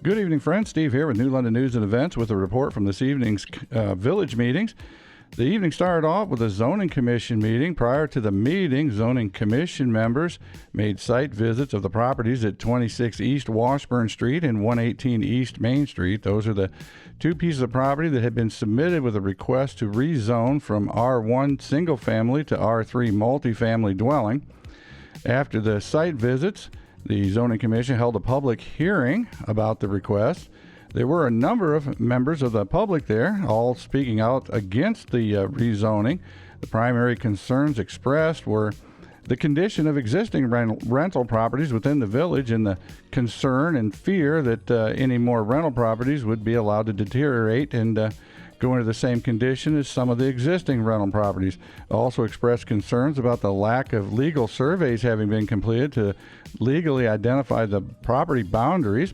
Good evening, friends. Steve here with New London News and Events with a report from this evening's village meetings. The evening started off with a zoning commission meeting. Prior to the meeting, zoning commission members made site visits of the properties at 26 East Washburn Street and 118 East Main Street. Those are the two pieces of property that had been submitted with a request to rezone from R1 single family to R3 multifamily dwelling. After the site visits, the Zoning Commission held a public hearing about the request. There were a number of members of the public there, all speaking out against the rezoning. The primary concerns expressed were the condition of existing rental properties within the village and the concern and fear that any more rental properties would be allowed to deteriorate and go into the same condition as some of the existing rental properties. Also expressed concerns about the lack of legal surveys having been completed to legally identify the property boundaries.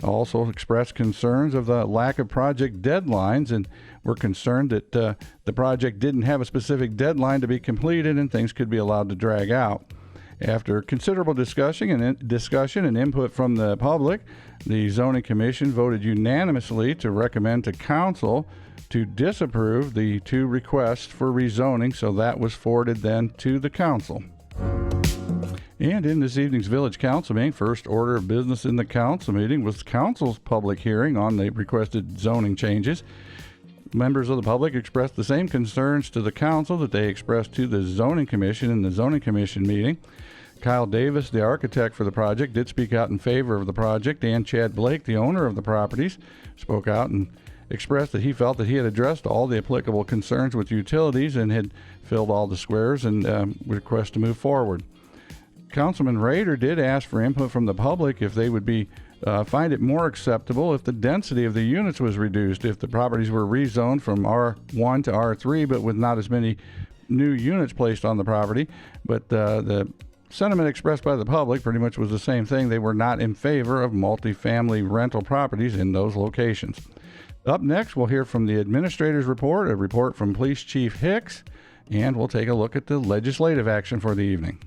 Also expressed concerns of the lack of project deadlines and were concerned that the project didn't have a specific deadline to be completed and things could be allowed to drag out. After considerable discussion and input from the public, the Zoning Commission voted unanimously to recommend to Council to disapprove the two requests for rezoning, so that was forwarded then to the Council. And in this evening's Village Council meeting, first order of business in the Council meeting was Council's public hearing on the requested zoning changes. Members of the public expressed the same concerns to the Council that they expressed to the Zoning Commission in the Zoning Commission meeting. Kyle Davis, the architect for the project, did speak out in favor of the project, and Chad Blake, the owner of the properties, spoke out and expressed that he felt that he had addressed all the applicable concerns with utilities and had filled all the squares and request to move forward. Councilman Rader did ask for input from the public if they would find it more acceptable if the density of the units was reduced, if the properties were rezoned from R1 to R3 but with not as many new units placed on the property. But the sentiment expressed by the public pretty much was the same thing. They were not in favor of multifamily rental properties in those locations. Up next, we'll hear from the administrator's report, a report from Police Chief Hicks, and we'll take a look at the legislative action for the evening.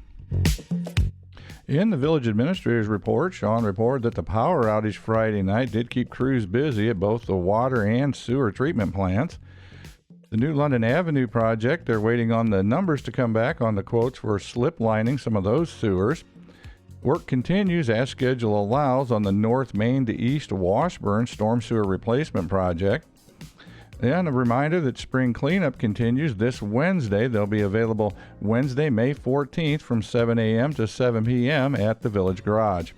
In the village administrator's report, Sean reported that the power outage Friday night did keep crews busy at both the water and sewer treatment plants. The New London Avenue project, they're waiting on the numbers to come back on the quotes for slip lining some of those sewers. Work continues as schedule allows on the North Main to East Washburn storm sewer replacement project. And a reminder that spring cleanup continues this Wednesday. They'll be available Wednesday, May 14th from 7 a.m. to 7 p.m. at the Village Garage.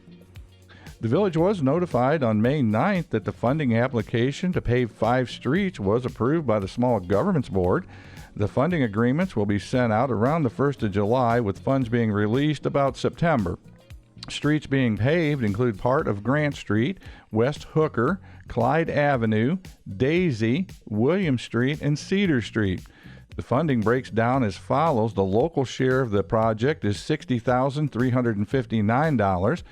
The village was notified on May 9th that the funding application to pave 5 streets was approved by the Small Governments Board. The funding agreements will be sent out around the 1st of July, with funds being released about September. Streets being paved include part of Grant Street, West Hooker, Clyde Avenue, Daisy, William Street, and Cedar Street. The funding breaks down as follows. The local share of the project is $60,359.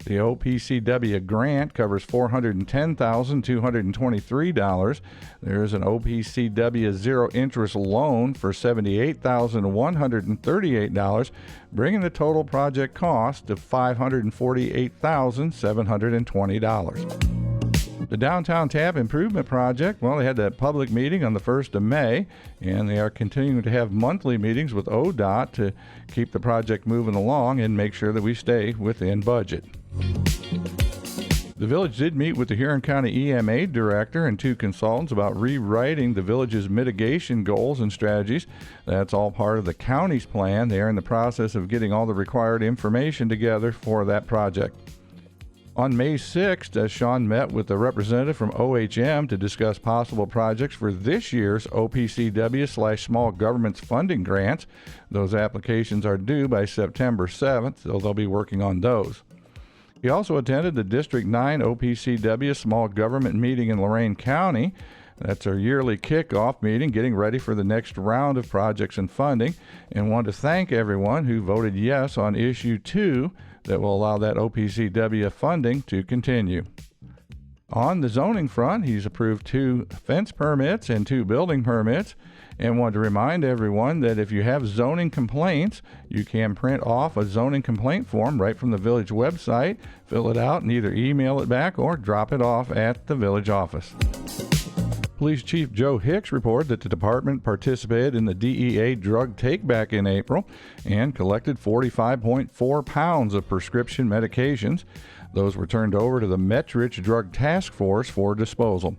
The OPCW grant covers $410,223. There's an OPCW zero interest loan for $78,138, bringing the total project cost to $548,720. The Downtown Tap Improvement Project, well, they had that public meeting on the 1st of May, and they are continuing to have monthly meetings with ODOT to keep the project moving along and make sure that we stay within budget. The village did meet with the Huron County EMA director and 2 consultants about rewriting the village's mitigation goals and strategies. That's all part of the county's plan. They are in the process of getting all the required information together for that project. On May 6th, Sean met with a representative from OHM to discuss possible projects for this year's OPCW/Small Governments funding grants. Those applications are due by September 7th, so they'll be working on those. He also attended the District 9 OPCW Small Government meeting in Lorain County. That's our yearly kickoff meeting, getting ready for the next round of projects and funding, and want to thank everyone who voted yes on Issue 2 that will allow that OPCW funding to continue. On the zoning front, he's approved 2 fence permits and 2 building permits, and want to remind everyone that if you have zoning complaints, you can print off a zoning complaint form right from the village website, fill it out, and either email it back or drop it off at the village office. Police Chief Joe Hicks reported that the department participated in the DEA drug takeback in April and collected 45.4 pounds of prescription medications. Those were turned over to the Metrich Drug Task Force for disposal.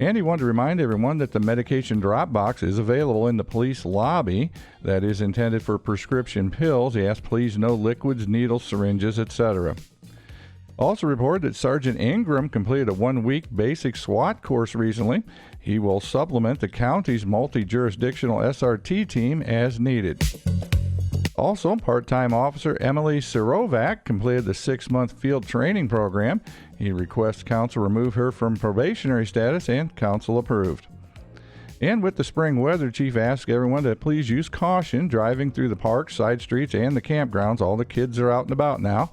And he wanted to remind everyone that the medication drop box is available in the police lobby that is intended for prescription pills. He asked please no liquids, needles, syringes, etc. Also reported that Sergeant Ingram completed a 1-week basic SWAT course recently. He will supplement the county's multi-jurisdictional SRT team as needed. Also, part-time officer Emily Sirovac completed the 6-month field training program. He requests council remove her from probationary status, and council approved. And with the spring weather, Chief asked everyone to please use caution driving through the parks, side streets, and the campgrounds. All the kids are out and about now.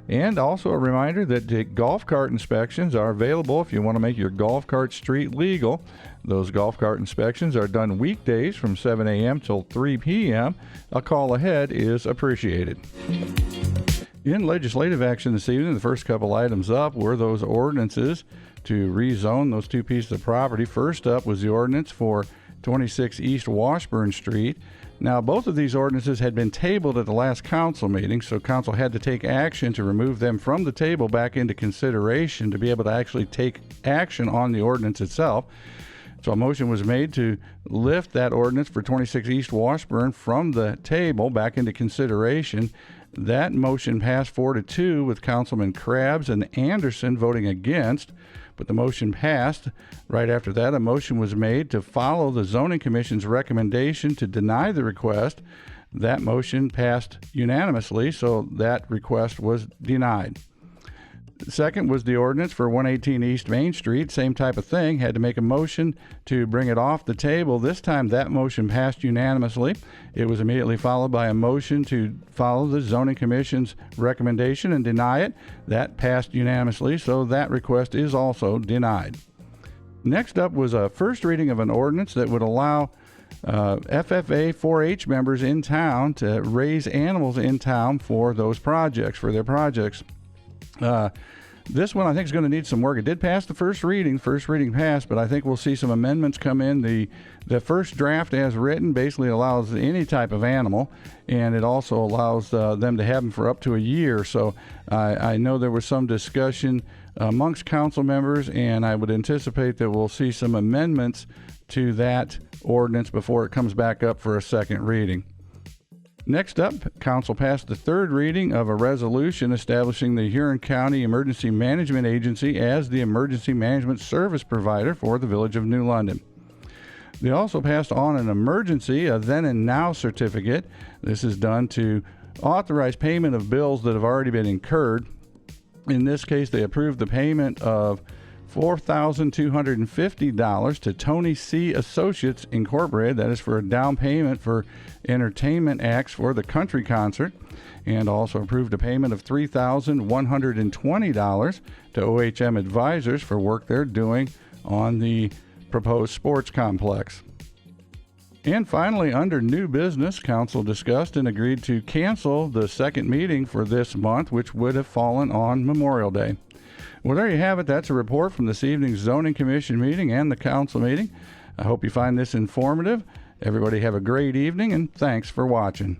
And also a reminder that the golf cart inspections are available if you want to make your golf cart street legal. Those golf cart inspections are done weekdays from 7 a.m. till 3 p.m. A call ahead is appreciated. In legislative action this evening, the first couple items up were those ordinances to rezone those 2 pieces of property. First up was the ordinance for 26 East Washburn Street. Now, both of these ordinances had been tabled at the last council meeting, so council had to take action to remove them from the table back into consideration to be able to actually take action on the ordinance itself. So a motion was made to lift that ordinance for 26 East Washburn from the table back into consideration. That motion passed 4-2 with Councilman Krabs and Anderson voting against, but the motion passed. Right after that, a motion was made to follow the Zoning Commission's recommendation to deny the request. That motion passed unanimously, so that request was denied. Second was the ordinance for 118 East Main Street. Same type of thing. Had to make a motion to bring it off the table. This time that motion passed unanimously. It was immediately followed by a motion to follow the Zoning Commission's recommendation and deny it. That passed unanimously, so that request is also denied. Next up was a first reading of an ordinance that would allow FFA 4-H members in town to raise animals in town for those projects, for their projects. This one I think is going to need some work. It did pass the first reading. First reading passed, but I think we'll see some amendments come in. The first draft as written basically allows any type of animal, and it also allows them to have them for up to a year. So I know there was some discussion amongst council members, and I would anticipate that we'll see some amendments to that ordinance before it comes back up for a second reading. Next up, council passed the third reading of a resolution establishing the Huron County Emergency Management Agency as the emergency management service provider for the Village of New London. They also passed on an emergency, a then and now certificate. This is done to authorize payment of bills that have already been incurred. In this case, they approved the payment of $4,250 to Tony C. Associates Incorporated. That is for a down payment for entertainment acts for the country concert, and also approved a payment of $3,120 to OHM Advisors for work they're doing on the proposed sports complex. And finally, under new business, council discussed and agreed to cancel the second meeting for this month, which would have fallen on Memorial Day. Well, there you have it. That's a report from this evening's Zoning Commission meeting and the council meeting. I hope you find this informative. Everybody have a great evening, and thanks for watching.